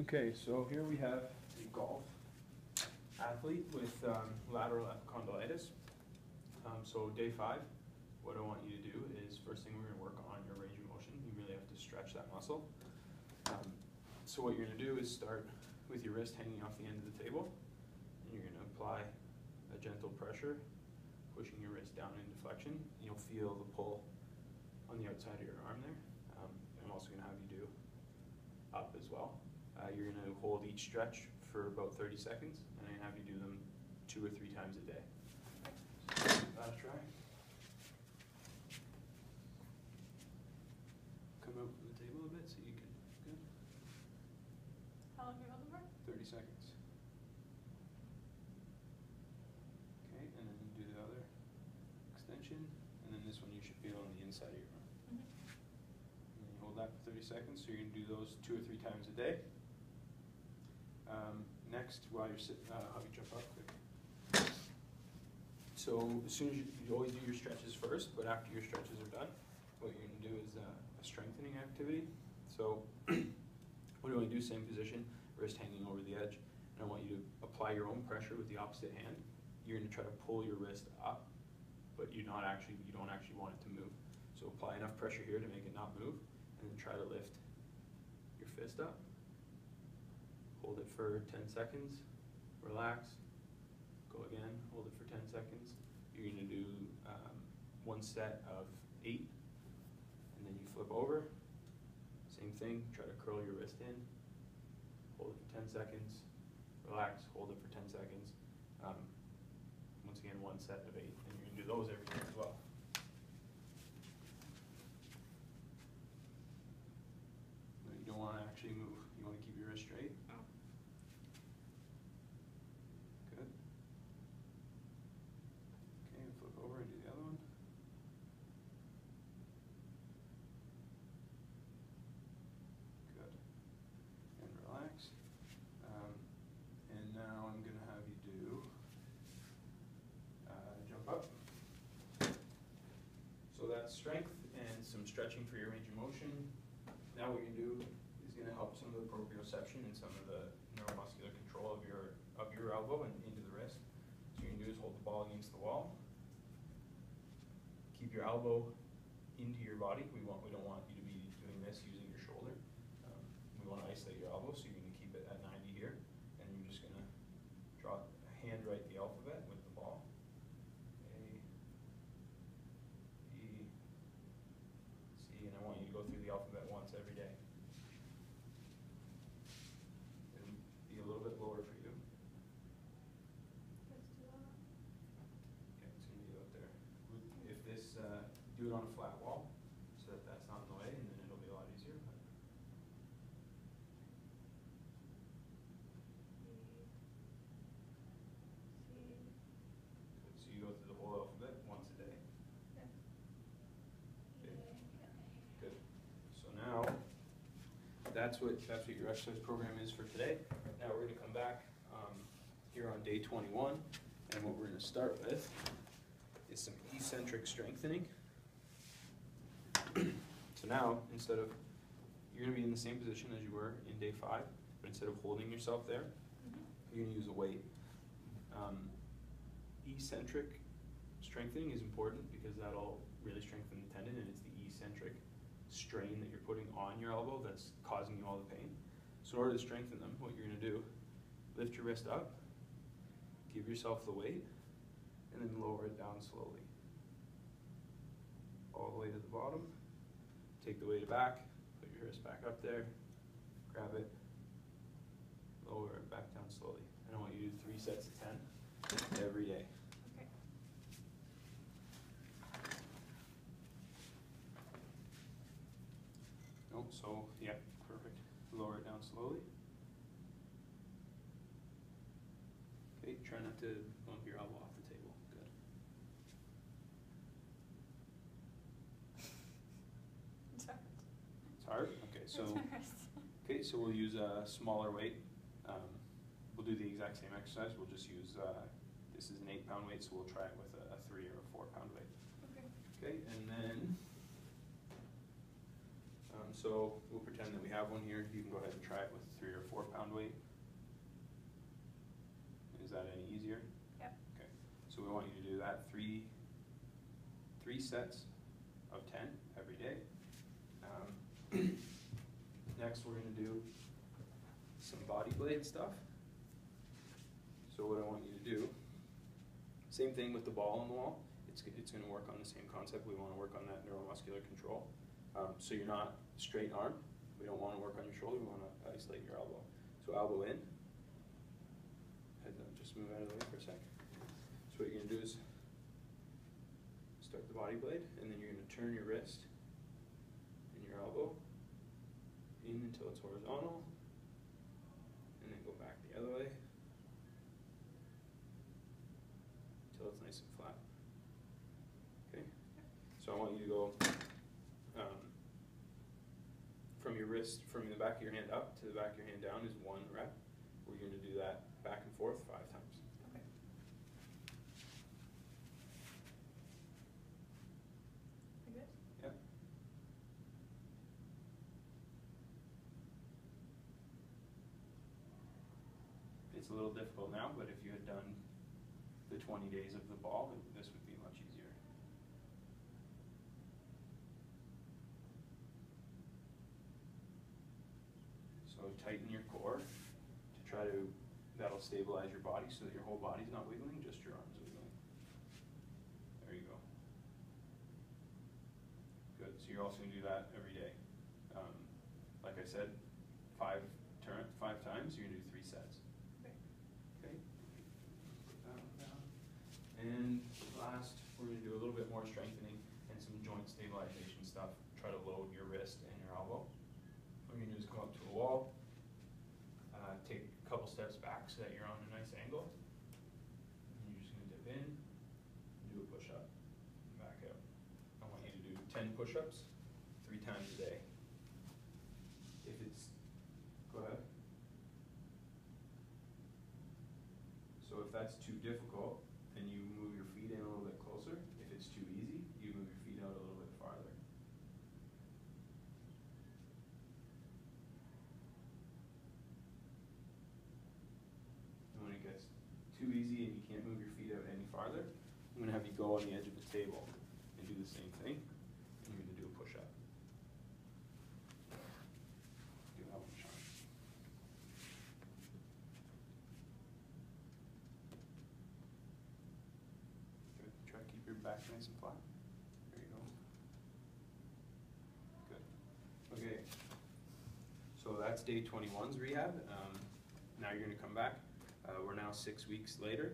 Okay, so here we have a golf athlete with lateral epicondylitis. So day 5, what I want you to do is, first thing we're going to work on your range of motion. You really have to stretch that muscle. So what you're going to do is start with your wrist hanging off the end of the table, and you're going to apply a gentle pressure, pushing your wrist down into flexion. You'll feel the pull on the outside of your arm there. I'm also going to have you do up as well. You're going to hold each stretch for about 30 seconds, and I'm going to have you do them 2 or 3 times a day. So give that a try. Come out from the table a bit so you can, good. How long are you holding for? 30 seconds. Okay, and then do the other extension, and then this one you should feel on the inside of your arm. And then you hold that for 30 seconds, so you're going to do those 2 or 3 times a day. Next, while you're sitting, how you jump up quick. So as soon as you always do your stretches first, but after your stretches are done, what you're going to do is a strengthening activity. So what do you want to do? Same position, wrist hanging over the edge, and I want you to apply your own pressure with the opposite hand. You're going to try to pull your wrist up, but you don't actually want it to move. So apply enough pressure here to make it not move, and then try to lift your fist up. Hold it for 10 seconds, relax, go again, hold it for 10 seconds. You're going to do 1 set of 8, and then you flip over. Same thing, try to curl your wrist in, hold it for 10 seconds, relax, hold it for 10 seconds. Once again, 1 set of 8, and you're going to do those every day as well. No, you don't want to actually move, you want to keep your wrist straight. Strength and some stretching for your range of motion. Now what you're going to do is going to help some of the proprioception and some of the neuromuscular control of your elbow and into the wrist. So what you're going to do is hold the ball against the wall. Keep your elbow into your body. We don't want you to be doing this using your shoulder. We want to isolate your elbow, so you're going to keep it at 90 here, and you're just going to handwrite the alphabet with the ball. Go through the alphabet once every day. It'll be a little bit lower for you. Let's do that. Yeah, it's going to be out there. If this, do it on a flat wall, so that that's not in the way, and then it'll be a lot easier. Good. So you go through the whole alphabet once a day. Now, that's what your exercise program is for today. Now we're going to come back here on day 21, and what we're going to start with is some eccentric strengthening. So now, you're going to be in the same position as you were in day 5, but instead of holding yourself there, you're going to use a weight. Eccentric strengthening is important because that'll really strengthen the tendon, and it's the eccentric strain that you're putting on your elbow that's causing you all the pain. So in order to strengthen them, what you're going to do, lift your wrist up, give yourself the weight, and then lower it down slowly. All the way to the bottom. Take the weight back, put your wrist back up there, grab it, lower it back down slowly. And I want you to do 3 sets of 10 every day. So, yeah, perfect. Lower it down slowly. Okay, try not to bump your elbow off the table. Good. It's hard. It's hard? Okay, so we'll use a smaller weight. We'll do the exact same exercise. We'll just use, this is an 8-pound weight, so we'll try it with a 3 or a 4-pound weight. Okay, and then So we'll pretend that we have one here. You can go ahead and try it with 3 or 4 pound weight. Is that any easier? Yep. Okay. So we want you to do that three sets of 10 every day. Next, we're going to do some body blade stuff. So what I want you to do, same thing with the ball on the wall. It's going to work on the same concept. We want to work on that neuromuscular control. So you're not straight arm. We don't want to work on your shoulder. We want to isolate your elbow. So elbow in. Head up, just move out of the way for a sec. So what you're going to do is start the body blade, and then you're going to turn your wrist and your elbow in until it's horizontal, and then go back the other way until it's nice and flat. Okay? So I want you to go from your wrist, from the back of your hand up to the back of your hand down is 1 rep. We're going to do that back and forth 5 times. Okay. Like this? Yep. It's a little difficult now, but if you had done the 20 days of the ball, this would be much easier. So tighten your core to try to, that'll stabilize your body so that your whole body's not wiggling, just your arms wiggling. There you go. Good, so you're also going to do that every day. Like I said, 5 times, you're going to do 3 sets. Okay. Okay? Put that one down. And last, we're going to do a little bit more strengthening and some joint stabilization stuff. Try to load your wrist and your elbow. What you're going to do is go up to a wall, take a couple steps back so that you're on a nice angle. And you're just going to dip in, do a push-up, and back out. I want you to do 10 push-ups 3 times a day. If it's, go ahead. So if that's too difficult, then you move your feet in a little bit closer. If it's too easy, you move your feet out a little bit farther. And when it gets too easy and you can't move your feet out any farther, I'm going to have you go on the edge of the table and do the same thing. And you're going to do a push-up. Do that one, Sean. Good. Try to keep your back nice and flat. There you go. Good. Okay. So that's day 21's rehab. Now you're going to come back. We're now 6 weeks later.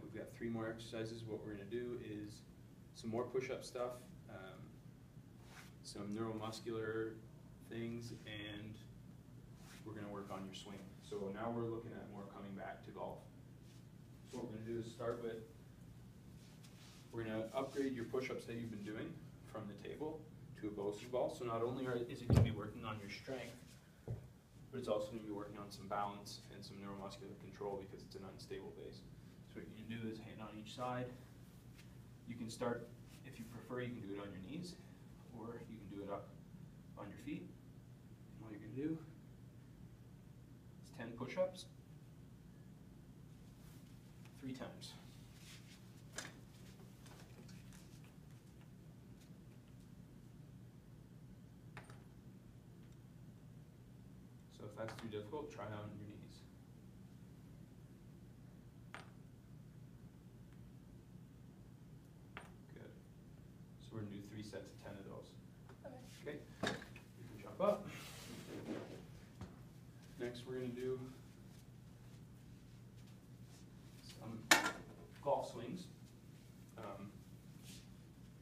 We've got 3 more exercises. What we're going to do is some more push-up stuff, some neuromuscular things, and we're going to work on your swing. So now we're looking at more coming back to golf. So what we're going to do is start with, we're going to upgrade your push-ups that you've been doing from the table to a Bosu ball. So not only is it going to be working on your strength, but it's also going to be working on some balance and some neuromuscular control because it's an unstable base. So what you can do is hand on each side. You can start, if you prefer, you can do it on your knees, or you can do it up on your feet. And what you're going to do is 10 push-ups, 3 times. So if that's too difficult, try it on your knees. Good. So we're going to do 3 sets of 10 of those. Okay. Okay. You can jump up. Next we're going to do some golf swings.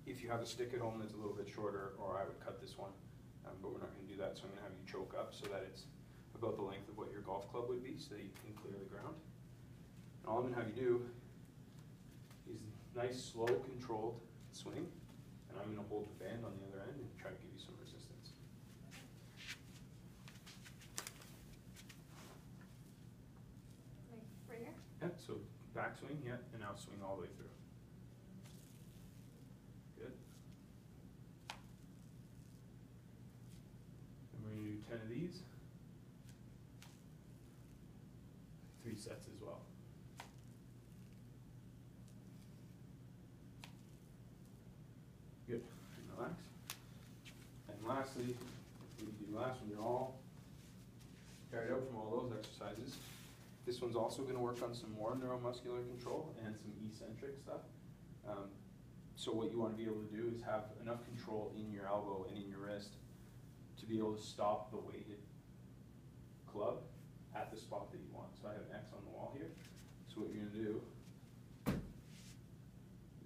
If you have a stick at home that's a little bit shorter, or I would cut this one, but we're not going to do that, so I'm going to have you choke up so that it's about the length of what your golf club would be so that you can clear the ground. And all I'm going to have you do is nice, slow, controlled swing, and I'm going to hold the band on the other end and try to give you some resistance. Like right here? Yeah, so back swing, yeah, and now swing all the way through. Good. sets as well. Good, and relax. And lastly, we do last when you're all carried out from all those exercises. This one's also gonna work on some more neuromuscular control and some eccentric stuff. So what you wanna be able to do is have enough control in your elbow and in your wrist to be able to stop the weighted club at the spot that you want. So I have an X on the wall here. So what you're gonna do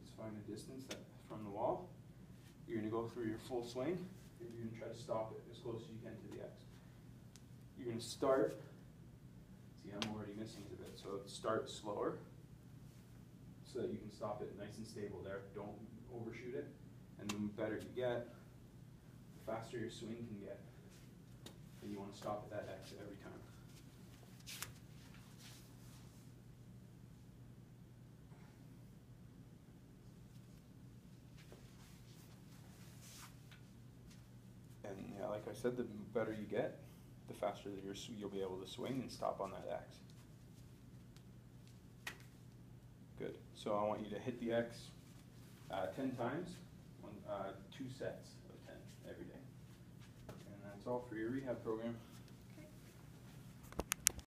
is find a distance from the wall. You're gonna go through your full swing, and you're gonna try to stop it as close as you can to the X. You're gonna start, see I'm already missing it a bit, so start slower so that you can stop it nice and stable there. Don't overshoot it. And the better you get, the faster your swing can get. And you wanna stop at that X every time. And yeah, like I said, the better you get, the faster that you'll be able to swing and stop on that X. Good. So I want you to hit the X 10 times, 2 sets of 10 every day. And that's all for your rehab program.